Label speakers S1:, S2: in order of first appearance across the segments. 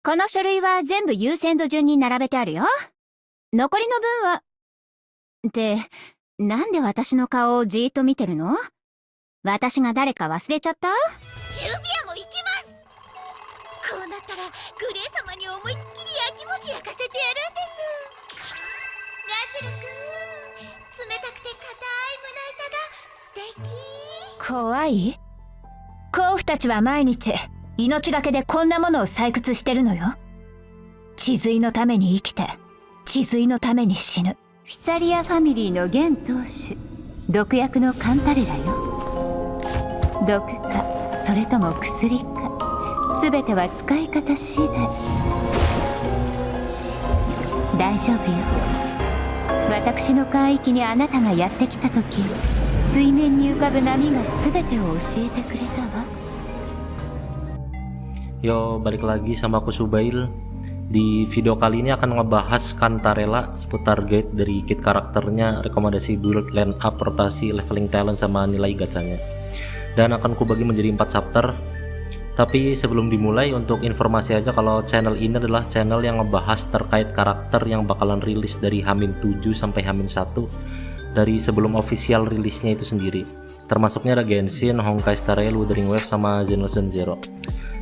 S1: この書類は全部優先度順に並べてあるよ。残りの分は。って、なんで私の顔をじーっと見てるの？私が誰か忘れちゃった？
S2: ジュビアも行きます。こうなったらグレー様に思いっきり焼きもち焼かせてやるんです。ラジュル君、冷たくて硬い胸板が素敵。
S1: 怖い？甲府たちは毎日命がけでこんなものを採掘してるのよ。治水のために生きて治水のために死ぬフィサリアファミリーの現当主、毒薬のカンタレラよ。毒かそれとも薬か、全ては使い方次第。大丈夫よ。私の海域にあなたがやってきた時、水面に浮かぶ波が全てを教えてくれたわ。
S3: Yo, balik lagi sama aku Subail. Di video kali ini akan ngebahas Cantarella seputar guide dari kit karakternya, rekomendasi build, land up, rotasi, leveling talent, sama nilai gacanya. Dan akan kubagi menjadi 4 chapter. Tapi sebelum dimulai, untuk informasi aja kalau channel ini adalah channel yang ngebahas terkait karakter yang bakalan rilis dari H-7 sampai H-1 dari sebelum official rilisnya itu sendiri. Termasuknya ada Genshin, Honkai Star Rail, Wuthering Waves, sama Generation Zero.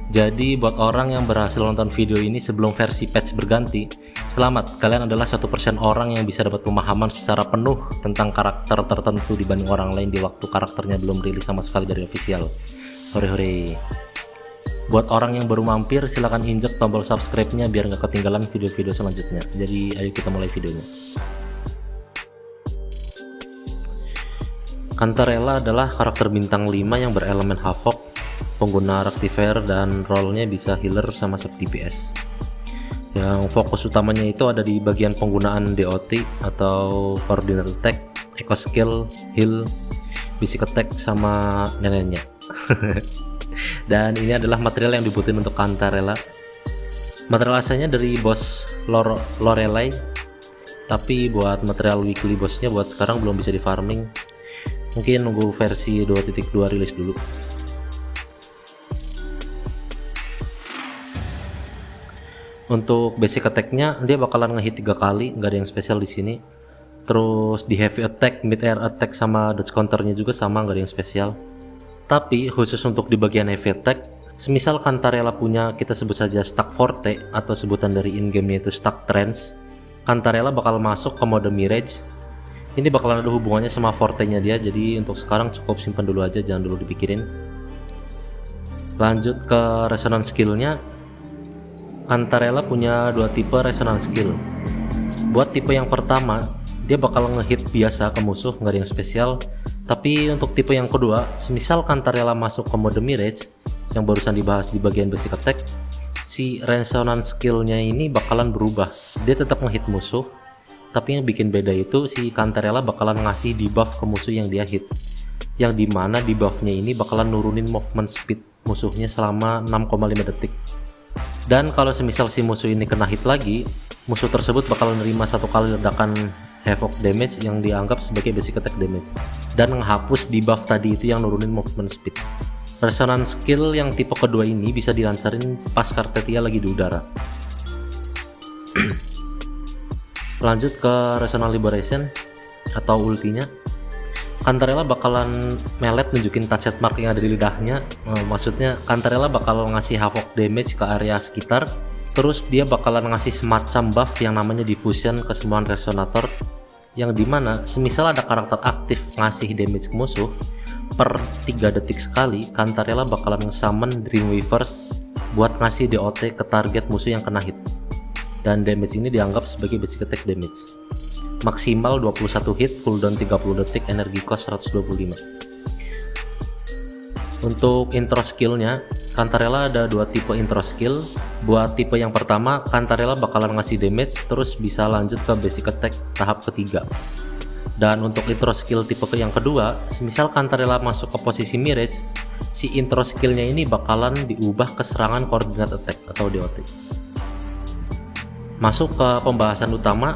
S3: Jadi buat orang yang berhasil nonton video ini sebelum versi patch berganti, selamat, kalian adalah 1% orang yang bisa dapat pemahaman secara penuh tentang karakter tertentu dibanding orang lain di waktu karakternya belum rilis sama sekali dari official. Hore-hore. Buat orang yang baru mampir, silahkan injek tombol subscribe-nya biar nggak ketinggalan video-video selanjutnya. Jadi ayo kita mulai videonya. Cantarella adalah karakter bintang 5 yang berelemen Havoc, pengguna rectifier, dan role-nya bisa healer sama sub DPS. Yang fokus utamanya itu ada di bagian penggunaan DOT atau coordinate attack, eco skill, heal, basic attack, sama neneknya. Dan ini adalah material yang dibutuhin untuk Cantarella. Material asalnya dari boss Lorelei, tapi buat material weekly bossnya buat sekarang belum bisa di farming. Mungkin nunggu versi 2.2 rilis dulu. Untuk basic attack-nya dia bakalan ngehit 3 kali, nggak ada yang spesial di sini. Terus di heavy attack, mid air attack, sama dodge counternya juga sama, nggak ada yang spesial. Tapi khusus untuk di bagian heavy attack, semisal Cantarella punya, kita sebut saja stack forte atau sebutan dari in-game itu stack trance, Cantarella bakal masuk ke mode mirage. Ini bakalan ada hubungannya sama forte-nya dia, jadi untuk sekarang cukup simpan dulu aja, jangan dulu dipikirin. Lanjut ke resonance skill-nya. Cantarella punya 2 tipe resonance skill. Buat tipe yang pertama, dia bakal ngehit biasa ke musuh, nggak ada yang spesial. Tapi untuk tipe yang kedua, semisal Cantarella masuk ke mode mirage yang barusan dibahas di bagian basic attack, si resonance skill-nya ini bakalan berubah. Dia tetap ngehit musuh, tapi yang bikin beda itu si Cantarella bakalan ngasih debuff ke musuh yang dia hit, yang dimana debuff-nya ini bakalan nurunin movement speed musuhnya selama 6,5 detik. Dan kalau semisal si musuh ini kena hit lagi, musuh tersebut bakal nerima 1 kali ledakan havoc damage yang dianggap sebagai basic attack damage, dan menghapus debuff tadi itu yang nurunin movement speed. Resonance skill yang tipe kedua ini bisa dilancarin pas Kartetia lagi di udara. Lanjut ke Resonance Liberation atau ultinya. Cantarella bakalan melet nunjukin touchet mark yang ada di lidahnya. Maksudnya Cantarella bakal ngasih havoc damage ke area sekitar. Terus dia bakalan ngasih semacam buff yang namanya diffusion ke semua resonator, yang dimana semisal ada karakter aktif ngasih damage ke musuh per 3 detik sekali, Cantarella bakalan nge-summon Dreamweavers buat ngasih DOT ke target musuh yang kena hit. Dan damage ini dianggap sebagai basic attack damage. Maksimal 21 hit, cooldown 30 detik, energi cost 125. Untuk intro skillnya, Cantarella ada 2 tipe intro skill. Buat tipe yang pertama, Cantarella bakalan ngasih damage, terus bisa lanjut ke basic attack tahap ketiga. Dan untuk intro skill tipe yang kedua, semisal Cantarella masuk ke posisi mirage, si intro skillnya ini bakalan diubah ke serangan coordinate attack atau DOT. Masuk ke pembahasan utama,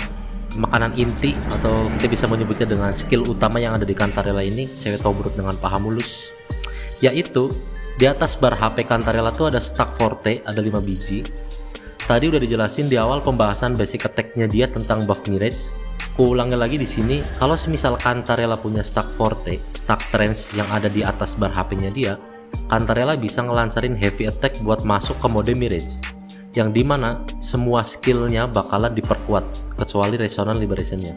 S3: makanan inti atau kita bisa menyebutnya dengan skill utama yang ada di Cantarella ini, cewek tobrut dengan paha mulus, yaitu di atas bar HP Cantarella tuh ada stack forte, ada 5 biji. Tadi udah dijelasin di awal pembahasan basic attack-nya dia tentang buff Mirage. Kuulangi lagi di sini, kalau semisal Cantarella punya stack Forte, stack Trance yang ada di atas bar HP-nya dia, Cantarella bisa ngelancarin heavy attack buat masuk ke mode Mirage, yang dimana semua skillnya bakalan diperkuat, kecuali Resonant Liberation-nya.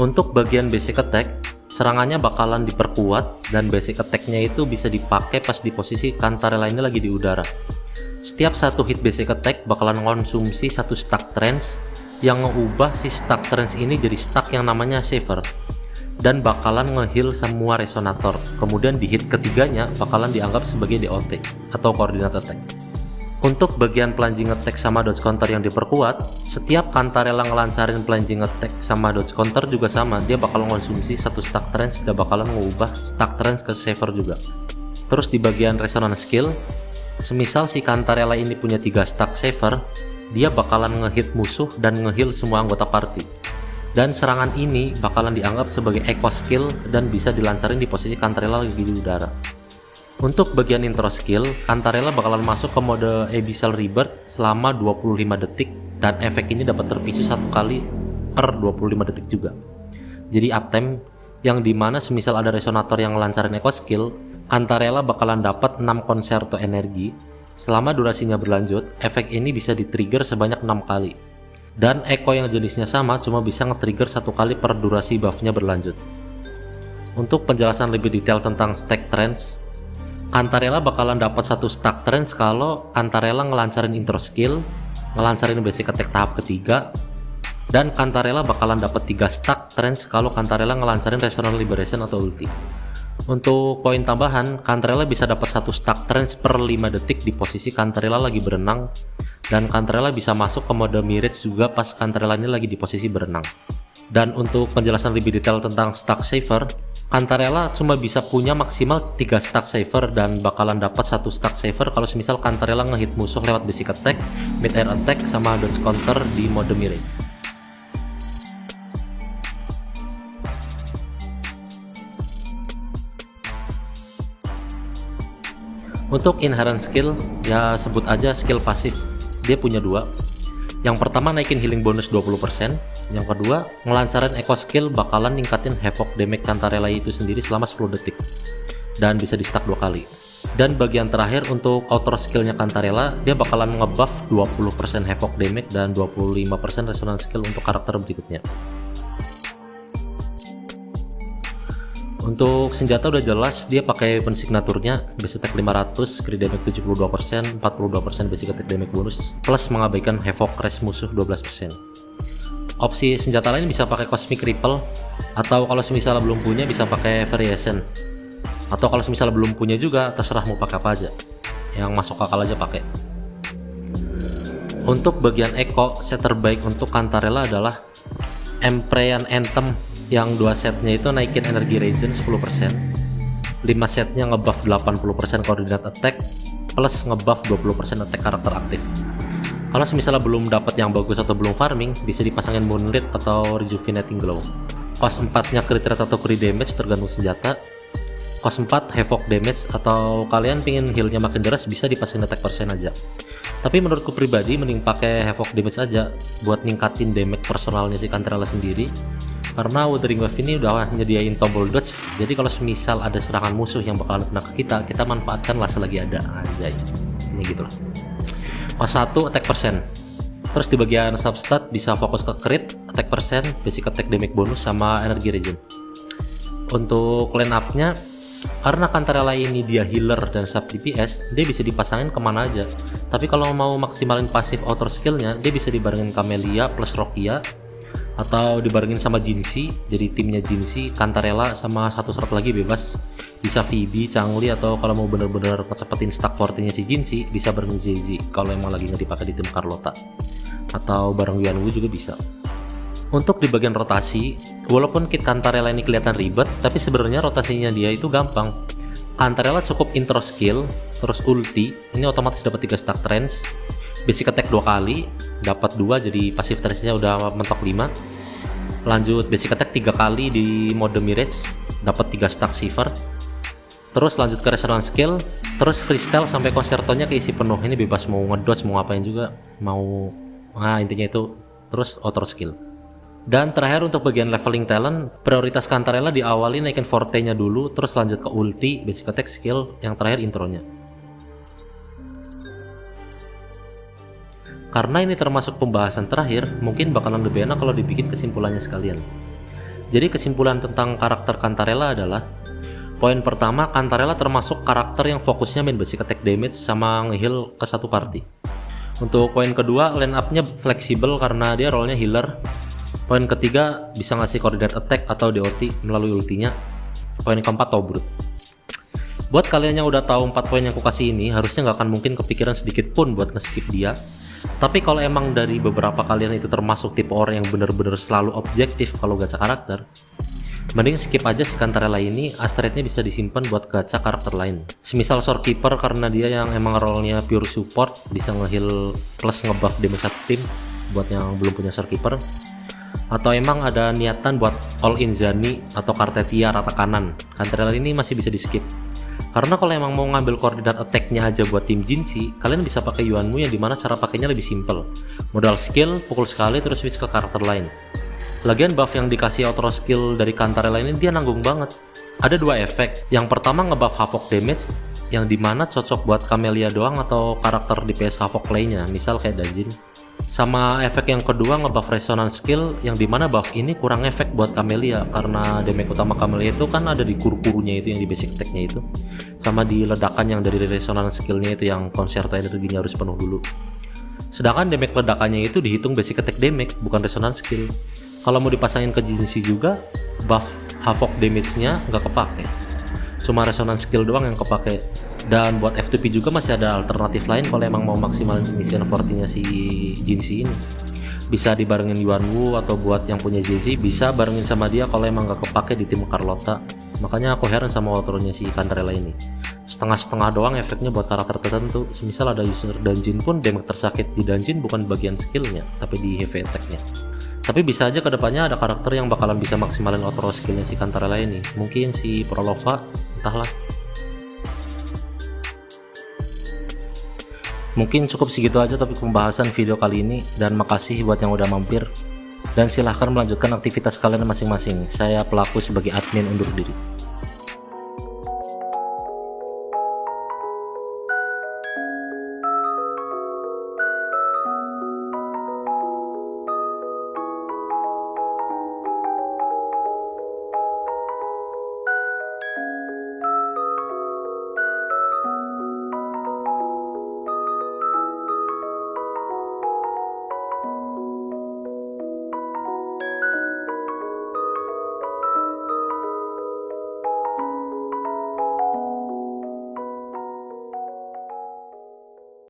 S3: Untuk bagian basic attack, serangannya bakalan diperkuat dan basic attack-nya itu bisa dipakai pas di posisi Cantarella ini lagi di udara. Setiap satu hit basic attack bakalan konsumsi satu stack Trance yang ngeubah si stack Trance ini jadi stack yang namanya Saver, dan bakalan ngeheal semua resonator. Kemudian di hit ketiganya bakalan dianggap sebagai DOT atau Coordinate Attack. Untuk bagian plunging attack sama dodge counter yang diperkuat, setiap Cantarella ngelancarin plunging attack sama dodge counter juga sama, dia bakal konsumsi satu stack Trance dan bakalan mengubah stack Trance ke Saver juga. Terus di bagian resonance skill, semisal si Cantarella ini punya 3 stack Saver, dia bakalan ngehit musuh dan ngeheal semua anggota party. Dan serangan ini bakalan dianggap sebagai echo skill dan bisa dilancarin di posisi Cantarella lagi di udara. Untuk bagian intro skill, Cantarella bakalan masuk ke mode Abyssal Rebirth selama 25 detik dan efek ini dapat terpisu 1 kali per 25 detik juga. Jadi uptime yang dimana semisal ada resonator yang ngelancarin echo skill, Cantarella bakalan dapat 6 concerto energi. Selama durasinya berlanjut, efek ini bisa di-trigger sebanyak 6 kali. Dan echo yang jenisnya sama cuma bisa nge-trigger 1 kali per durasi buffnya berlanjut. Untuk penjelasan lebih detail tentang stack Trance, Cantarella bakalan dapat 1 stack Trance kalau Cantarella ngelancarin intro skill, ngelancarin basic attack tahap ketiga, dan Cantarella bakalan dapat 3 stack Trance kalau Cantarella ngelancarin Resonant Liberation atau ulti. Untuk poin tambahan, Cantarella bisa dapat 1 stack Trance per 5 detik di posisi Cantarella lagi berenang, dan Cantarella bisa masuk ke mode Mirage juga pas Cantarella ini lagi di posisi berenang. Dan untuk penjelasan lebih detail tentang stack Saver, Cantarella cuma bisa punya maksimal 3 stack Saver dan bakalan dapat 1 stack Saver kalau semisal Cantarella ngehit musuh lewat basic attack, mid air attack, sama dodge counter di mode Mirage. Untuk inherent skill, ya sebut aja skill pasif, dia punya 2. Yang pertama naikin healing bonus 20%, yang kedua ngelancarin echo skill bakalan ningkatin havoc damage Cantarella itu sendiri selama 10 detik dan bisa di stack 2 kali. Dan bagian terakhir untuk outer skillnya Cantarella, dia bakalan ngebuff 20% havoc damage dan 25% resonance skill untuk karakter berikutnya. Untuk senjata udah jelas, dia pakai weapon signaturnya basic attack 500, crit damage 72%, 42% basic attack damage bonus, plus mengabaikan havoc res musuh 12%. Opsi senjata lain bisa pakai Cosmic Ripple, atau kalau semisal belum punya bisa pakai Variation, atau kalau semisal belum punya juga terserah mau pakai apa aja, yang masuk akal aja pakai. Untuk bagian echo, set terbaik untuk Cantarella adalah Empraean Anthem, yang 2 setnya itu naikin energi regen 10%, 5 setnya ngebuff 80% coordinate attack, plus ngebuff 20% attack karakter aktif. Kalau misalnya belum dapat yang bagus atau belum farming, bisa dipasangin Moonlit atau Rejuvenating Glow. Cost 4 nya crit rate atau crit damage tergantung senjata. Cost 4 havoc damage, atau kalian pingin healnya makin deras bisa dipasangin attack persen aja. Tapi menurutku pribadi mending pakai havoc damage aja buat ningkatin damage personalnya si Cantarella sendiri. Karena Wuthering Wave ini udah nyediain tombol dodge, jadi kalau semisal ada serangan musuh yang bakalan kena ke kita manfaatkanlah selagi ada aja. Ini gitu loh. Pas 1 attack persen. Terus di bagian substat bisa fokus ke crit, attack persen, basic attack damage bonus, sama energi regen. Untuk line up nya, karena Cantarella ini dia healer dan sub DPS, dia bisa dipasangin kemana aja. Tapi kalau mau maksimalin pasif outer skillnya, dia bisa dibarengin Camellia plus Rokia, atau dibarengin sama Jinxie, jadi timnya Jinxie, Cantarella, sama satu slot lagi bebas, bisa Phoebe, Changli, atau kalau mau bener-bener kecepetin stack fortenya si Jinxie bisa bareng Zezi kalau emang lagi nggak dipakai di tim Carlotta, atau bareng Yuanwu juga bisa. Untuk di bagian rotasi, walaupun kit Cantarella ini kelihatan ribet, tapi sebenarnya rotasinya dia itu gampang. Cantarella cukup intro skill, terus ulti, ini otomatis dapat 3 stack trance, basic attack 2 kali, dapat 2, jadi pasif trance-nya udah mentok 5. Lanjut basic attack 3 kali di mode Mirage, dapat 3 stack Shiver. Terus lanjut ke resonance skill, terus freestyle sampai konsertonya keisi penuh. Ini bebas mau ngedodge, mau ngapain juga, mau intinya itu. Terus outer skill. Dan terakhir untuk bagian leveling talent, prioritas Cantarella diawali naikin forte-nya dulu, terus lanjut ke ulti, basic attack skill, yang terakhir intronya. Karena ini termasuk pembahasan terakhir, mungkin bakalan lebih enak kalau dibikin kesimpulannya sekalian. Jadi kesimpulan tentang karakter Cantarella adalah, poin pertama, Cantarella termasuk karakter yang fokusnya main basic attack damage sama nge-heal ke satu party. Untuk poin kedua, line up-nya fleksibel karena dia role-nya healer. Poin ketiga, bisa ngasih coordinate attack atau DOT melalui ultinya. Poin keempat, Tobrut. Buat kalian yang udah tahu 4 poin yang aku kasih ini, harusnya nggak akan mungkin kepikiran sedikit pun buat nge-skip dia. Tapi kalau emang dari beberapa kalian itu termasuk tipe orang yang bener-bener selalu objektif kalau gacha karakter, mending skip aja si Cantarella ini. Astrate-nya bisa disimpan buat gacha karakter lain. Semisal Shorekeeper karena dia yang emang role-nya pure support, bisa nge-heal plus nge-buff damage satu tim buat yang belum punya Shorekeeper. Atau emang ada niatan buat all in Zani atau Kartetia rata kanan, Cantarella ini masih bisa di skip. Karena kalau emang mau ngambil koordinat attack-nya aja buat tim Jinshi, kalian bisa pakai Yuanmu yang dimana cara pakainya lebih simple. Modal skill, pukul sekali terus switch ke karakter lain. Lagian buff yang dikasih outro skill dari Cantarella ini dia nanggung banget. Ada 2 efek. Yang pertama ngebuff Havoc damage, yang dimana cocok buat Camellia doang atau karakter DPS Havoc lainnya, misal kayak Danjin. Sama efek yang kedua ngebuff resonance skill, yang dimana buff ini kurang efek buat Camellia karena damage utama Camellia itu kan ada di kur-kurunya itu yang di basic attack-nya itu, sama di ledakan yang dari resonance skill-nya itu yang concerto energinya harus penuh dulu. Sedangkan damage ledakannya itu dihitung basic attack damage, bukan resonance skill. Kalau mau dipasangin ke Jinshi juga, buff Havoc damage-nya nggak kepake, cuma resonance skill doang yang kepake. Dan buat F2P juga masih ada alternatif lain kalau emang mau maksimalin pengisian fortinya si Jinshi ini. Bisa dibarengin Yuanwu, atau buat yang punya Jezi bisa barengin sama dia kalau emang nggak kepake di tim Carlotta. Makanya aku heran sama outronya si Cantarella ini. Setengah-setengah doang efeknya buat karakter tertentu. Semisal ada user dungeon pun damage tersakit di dungeon bukan bagian skillnya, tapi di heavy attack-nya. Tapi bisa aja kedepannya ada karakter yang bakalan bisa maksimalin outro skillnya si Cantarella ini. Mungkin si Prolova, entahlah. Mungkin cukup segitu aja topik pembahasan video kali ini, dan makasih buat yang udah mampir. Dan silahkan melanjutkan aktivitas kalian masing-masing. Saya pelaku sebagai admin undur diri.